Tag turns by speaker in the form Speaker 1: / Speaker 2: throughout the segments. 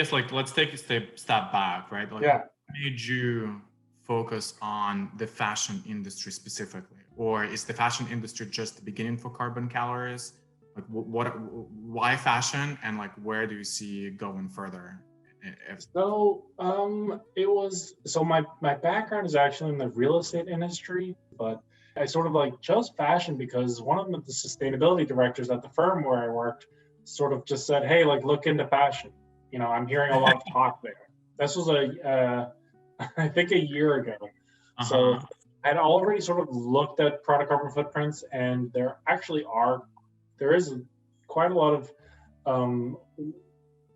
Speaker 1: guess like let's take a step back, right? Like
Speaker 2: Yeah.
Speaker 1: what made you focus on the fashion industry specifically, or is the fashion industry just the beginning for carbon calories? Like why fashion, and like where do you see it going further?
Speaker 2: So my background is actually in the real estate industry, but I sort of like chose fashion because one of the sustainability directors at the firm where I worked sort of just said, "Hey, like look into fashion." I'm hearing a lot of talk there. This was I think a year ago.
Speaker 1: Uh-huh.
Speaker 2: So I'd already sort of looked at product carbon footprints, and there is quite a lot of um,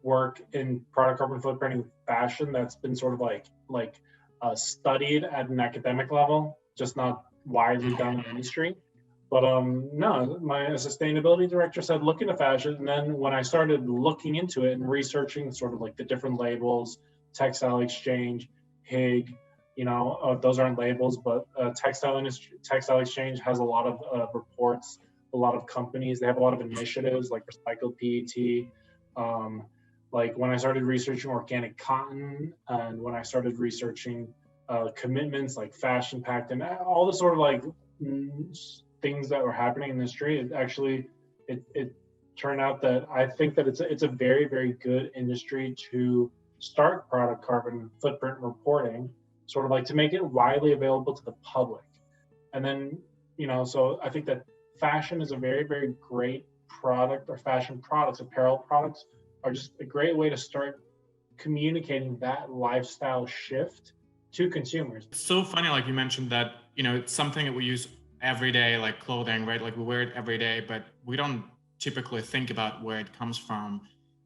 Speaker 2: work in product carbon footprint in fashion that's been sort of studied at an academic level, just not widely done in the industry. But no, my sustainability director said look into fashion, and then when I started looking into it and researching sort of like the different labels, textile exchange, HIG, those aren't labels, but textile exchange has a lot of reports, a lot of companies. They have a lot of initiatives like recycled PET. Like when I started researching organic cotton, and when I started researching commitments like Fashion Pact and all the sort of like things that were happening in the industry, it turned out that I think that it's a very, very good industry to start product carbon footprint reporting, sort of like to make it widely available to the public. And then, so I think that fashion is a very, very great product, or fashion products, apparel products are just a great way to start communicating that lifestyle shift to consumers.
Speaker 1: It's so funny, like you mentioned that, it's something that we use every day, like clothing, right? Like we wear it every day, but we don't typically think about where it comes from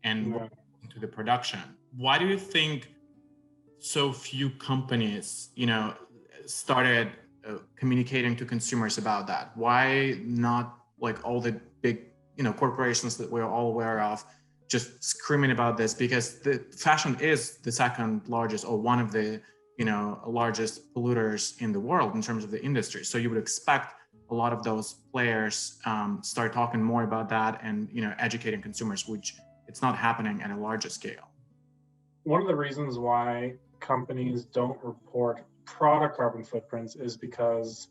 Speaker 1: and
Speaker 2: Yeah.
Speaker 1: into the production. Why do you think so few companies, started communicating to consumers about that? Why not like all the big, corporations that we're all aware of just screaming about this? Because the fashion is the second largest, or one of the, largest polluters in the world in terms of the industry. So you would expect a lot of those players start talking more about that and, educating consumers, which it's not happening at a larger scale.
Speaker 2: One of the reasons why companies don't report product carbon footprints is because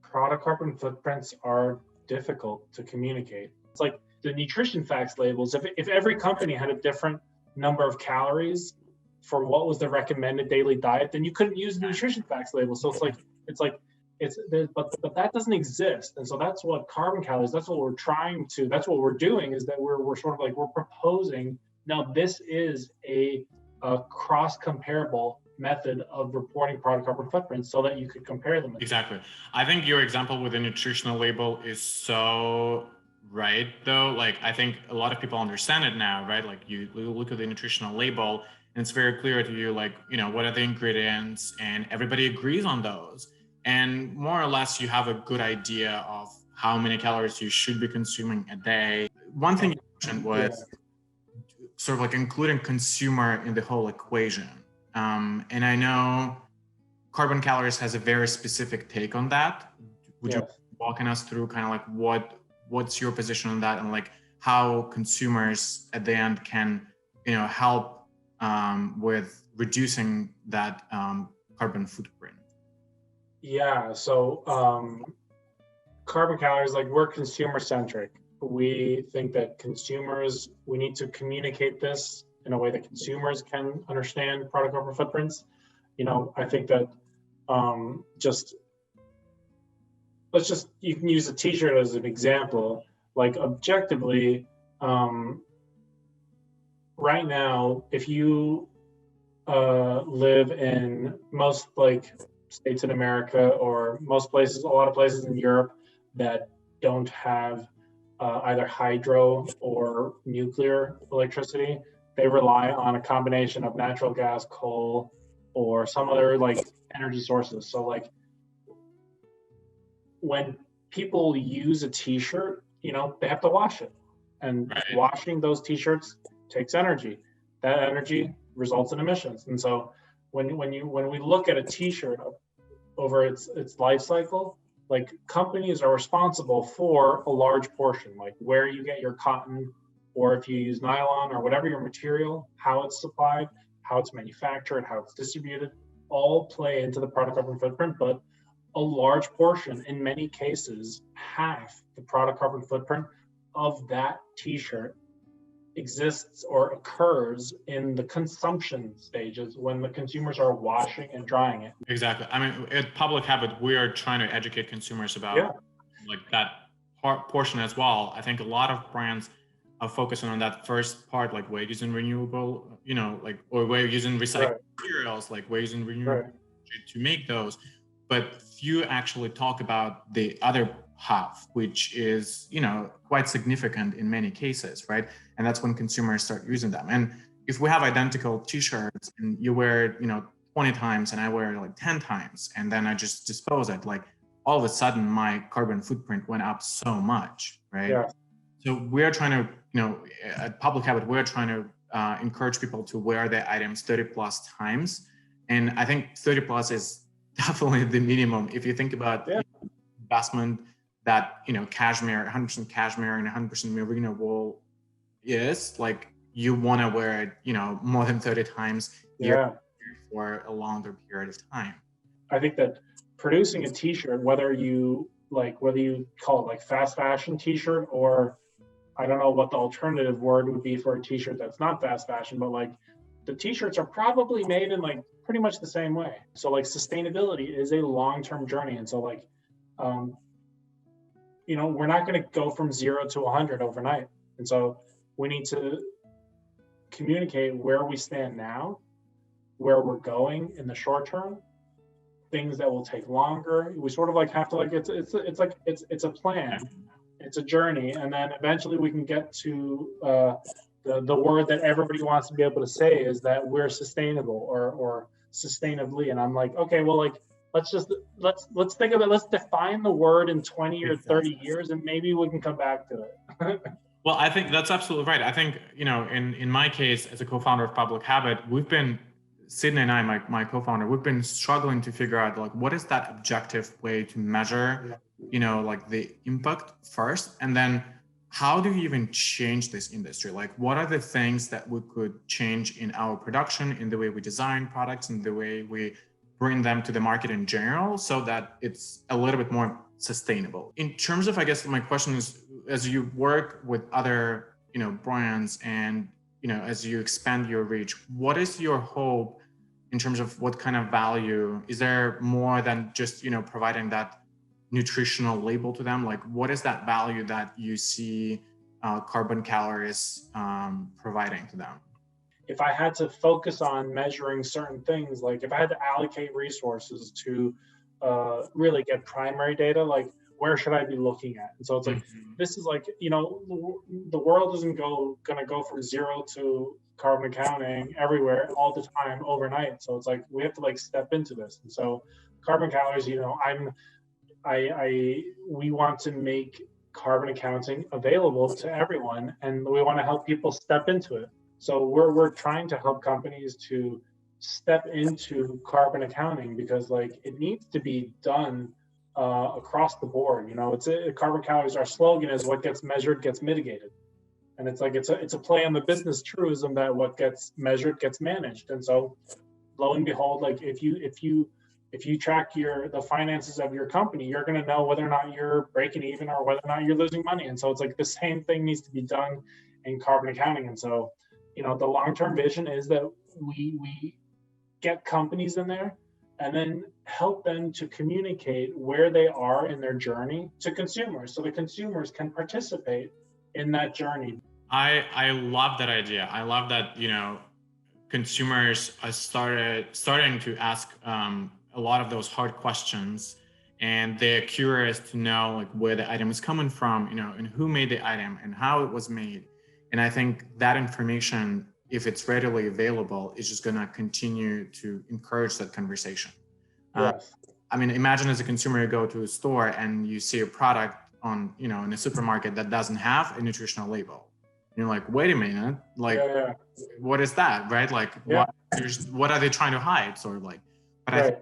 Speaker 2: product carbon footprints are difficult to communicate. It's like the nutrition facts labels. If every company had a different number of calories for what was the recommended daily diet, then you couldn't use the nutrition facts label. So but that doesn't exist. And so that's what carbon calories, that's what we're doing, is that we're sort of like, we're proposing, now this is a cross comparable method of reporting product carbon footprints so that you could compare them.
Speaker 1: Exactly. I think your example with the nutritional label is so right, though. Like, I think a lot of people understand it now, right? Like, you look at the nutritional label and it's very clear to you, like, what are the ingredients, and everybody agrees on those. And more or less, you have a good idea of how many calories you should be consuming a day. One thing you mentioned was sort of like including consumer in the whole equation. And I know Carbon Calories has a very specific take on that. Would you walking us through kind of like what's your position on that, and like how consumers at the end can help with reducing that carbon footprint?
Speaker 2: Yeah, so Carbon Calories, like, we're consumer centric. We think that we need to communicate this in a way that consumers can understand product carbon footprints. I think that you can use a t-shirt as an example. Like, objectively, right now, if you live in most like states in America, or a lot of places in Europe that don't have either hydro or nuclear electricity, they rely on a combination of natural gas, coal, or some other like energy sources. So like, when people use a t-shirt, they have to wash it, and washing those t-shirts takes energy. That energy results in emissions. And so when we look at a t-shirt over its life cycle, like, companies are responsible for a large portion, like where you get your cotton, or if you use nylon or whatever your material, how it's supplied, how it's manufactured, how it's distributed, all play into the product carbon footprint. But a large portion, in many cases, half the product carbon footprint of that t-shirt exists or occurs in the consumption stages when the consumers are washing and drying it.
Speaker 1: Exactly. I mean, at Public Habit, we are trying to educate consumers about like that portion as well. I think a lot of brands are focusing on that first part, like we're using renewable, like, or we're using recycled materials, like we're using renewable to make those. But few actually talk about the other half, which is, quite significant in many cases, right? And that's when consumers start using them. And if we have identical t-shirts and you wear it, 20 times and I wear it like 10 times, and then I just dispose it, like all of a sudden my carbon footprint went up so much, right?
Speaker 2: Yeah.
Speaker 1: So we're trying to, at Public Habit, we're trying to encourage people to wear their items 30 plus times. And I think 30 plus is definitely the minimum. If you think about investment that, cashmere, 100% cashmere and 100% merino wool is, like, you want to wear it, more than 30 times for a longer period of time.
Speaker 2: I think that producing a t-shirt, whether you call it like fast fashion t-shirt, or I don't know what the alternative word would be for a t-shirt that's not fast fashion, but like the t-shirts are probably made in like pretty much the same way. So like sustainability is a long-term journey. And so like, we're not going to go from 0 to 100 overnight. And so we need to communicate where we stand now, where we're going in the short term, things that will take longer. We sort of like have to it's a plan, it's a journey, and then eventually we can get to the word that everybody wants to be able to say is that we're sustainable or sustainably. And I'm like, okay, well, like let's think of it. Let's define the word in 20 or 30 years, and maybe we can come back to it.
Speaker 1: Well, I think that's absolutely right. I think, in my case, as a co-founder of Public Habit, we've been, Sydney and I, my co-founder, we've been struggling to figure out, like, what is that objective way to measure, like the impact first, and then how do you even change this industry? Like, what are the things that we could change in our production, in the way we design products, in the way we bring them to the market in general, so that it's a little bit more sustainable? In terms of, I guess my question is, as you work with other, brands and, as you expand your reach, what is your hope in terms of what kind of value? Is there more than just, providing that nutritional label to them? Like, what is that value that you see carbon calories providing to them?
Speaker 2: If I had to focus on measuring certain things, like if I had to allocate resources to really get primary data, like where should I be looking at? And so it's like, this is like, the world isn't going to go from 0 to carbon accounting everywhere all the time overnight. So it's like, we have to like step into this. And so carbon calories, we want to make carbon accounting available to everyone, and we want to help people step into it. So we're trying to help companies to step into carbon accounting, because like it needs to be done across the board. Carbon calories, our slogan is what gets measured gets mitigated. And it's like, it's a play on the business truism that what gets measured gets managed. And so lo and behold, like if you track the finances of your company, you're going to know whether or not you're breaking even or whether or not you're losing money. And so it's like the same thing needs to be done in carbon accounting. And so, the long-term vision is that we get companies in there and then help them to communicate where they are in their journey to consumers, so the consumers can participate in that journey.
Speaker 1: I love that idea. I love that, consumers are starting to ask a lot of those hard questions, and they're curious to know like where the item is coming from, and who made the item and how it was made. And I think that information, if it's readily available, is just going to continue to encourage that conversation.
Speaker 2: Yes.
Speaker 1: I mean, imagine as a consumer, you go to a store and you see a product on, in a supermarket that doesn't have a nutritional label. And you're like, wait a minute, like, what is that, right? Like, what are they trying to hide, sort of like? But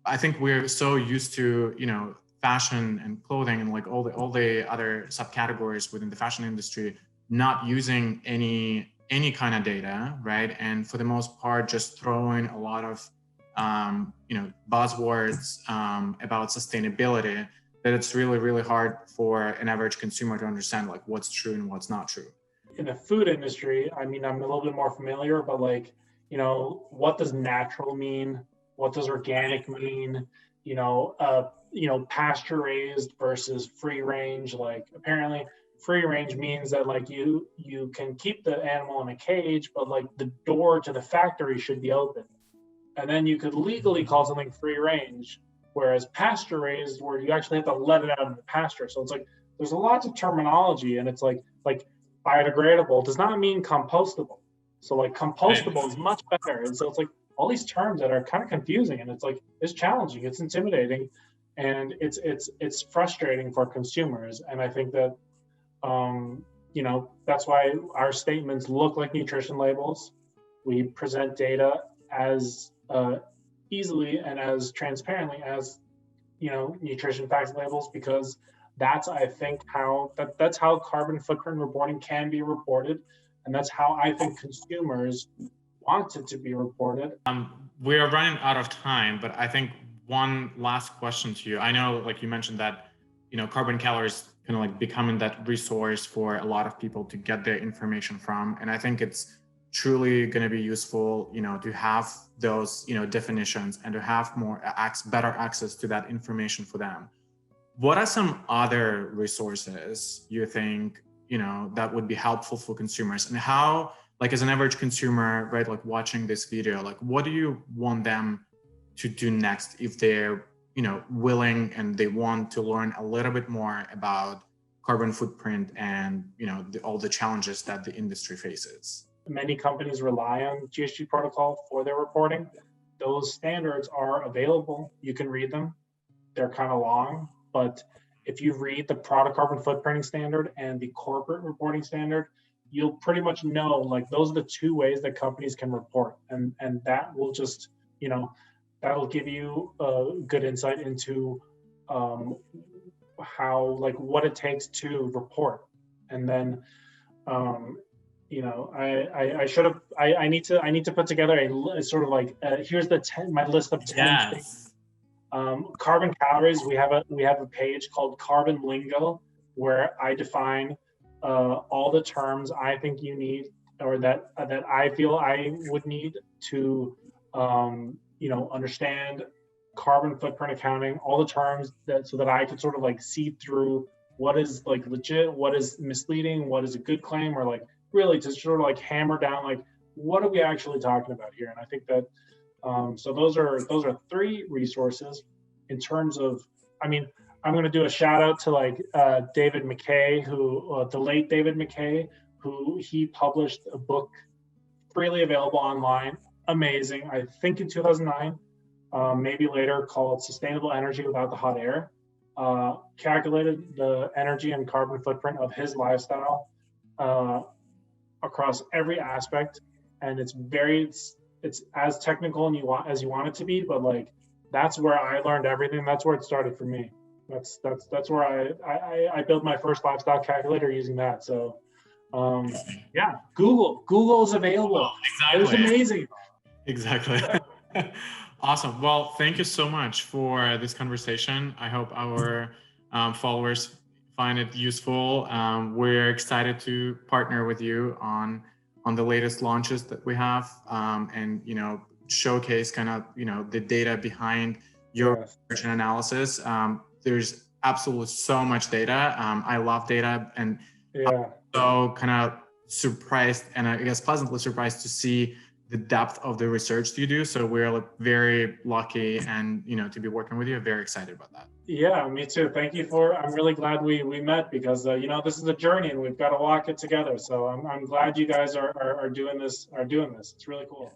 Speaker 1: I think we're so used to, fashion and clothing and like all the other subcategories within the fashion industry not using any kind of data, right? And for the most part, just throwing a lot of buzzwords about sustainability, that it's really, really hard for an average consumer to understand like what's true and what's not true.
Speaker 2: In the food industry, I mean, I'm a little bit more familiar, but like, what does natural mean? What does organic mean? Pasture raised versus free range. Like apparently free range means that like you can keep the animal in a cage, but like the door to the factory should be open. And then you could legally call something free range, whereas pasture raised, where you actually have to let it out of the pasture. So it's like there's lots of terminology, and it's like biodegradable does not mean compostable. So like compostable is much better. And so it's like all these terms that are kind of confusing, and it's like it's challenging, it's intimidating, and it's frustrating for consumers. And I think that that's why our statements look like nutrition labels. We present data as easily and as transparently as nutrition facts labels, because that's I think that's how carbon footprint reporting can be reported, and that's how I think consumers want it to be reported.
Speaker 1: We are running out of time, but I think one last question to you. I know, like you mentioned that carbon calories kind of like becoming that resource for a lot of people to get their information from, and I think it's truly going to be useful, to have those, definitions and to have better access to that information for them. What are some other resources you think, that would be helpful for consumers, and how, like as an average consumer, right, like watching this video, like what do you want them to do next if they're, willing and they want to learn a little bit more about carbon footprint and, all the challenges that the industry faces?
Speaker 2: Many companies rely on GHG protocol for their reporting. Those standards are available. You can read them. They're kind of long, but if you read the product carbon footprinting standard and the corporate reporting standard, you'll pretty much know like those are the two ways that companies can report, and that will just that'll give you a good insight into how like what it takes to report. And then I need to put together a sort of like here's my list of 10 things. Carbon calories, we have a page called Carbon Lingo, where I define all the terms I think you need, or that I feel I would need to understand carbon footprint accounting, all the terms so that I could sort of like see through what is like legit, what is misleading, what is a good claim, or like really to sort of like hammer down like what are we actually talking about here. And I think that so those are three resources. In terms of, I mean, I'm going to do a shout out to like David McKay, the late David McKay, who he published a book freely available online, amazing, I think in 2009, maybe later, called Sustainable Energy Without the Hot Air. Calculated the energy and carbon footprint of his lifestyle across every aspect, and it's as technical and as you want it to be, but like that's where I learned everything. That's where it started for me. That's where I built my first lifestyle calculator using that. So yeah, Google is available. Exactly. It was amazing.
Speaker 1: Exactly. Awesome. Well, thank you so much for this conversation. I hope our followers find it useful. We're excited to partner with you on the latest launches that we have, and showcase kind of the data behind your research and analysis. There's absolutely so much data. I love data, and I'm so kind of surprised, and I guess pleasantly surprised to see the depth of the research you do. So we're like very lucky, and to be working with you. Very excited about that.
Speaker 2: Yeah, me too. Thank you I'm really glad we met, because this is a journey and we've got to walk it together. So I'm glad you guys are doing this. It's really cool.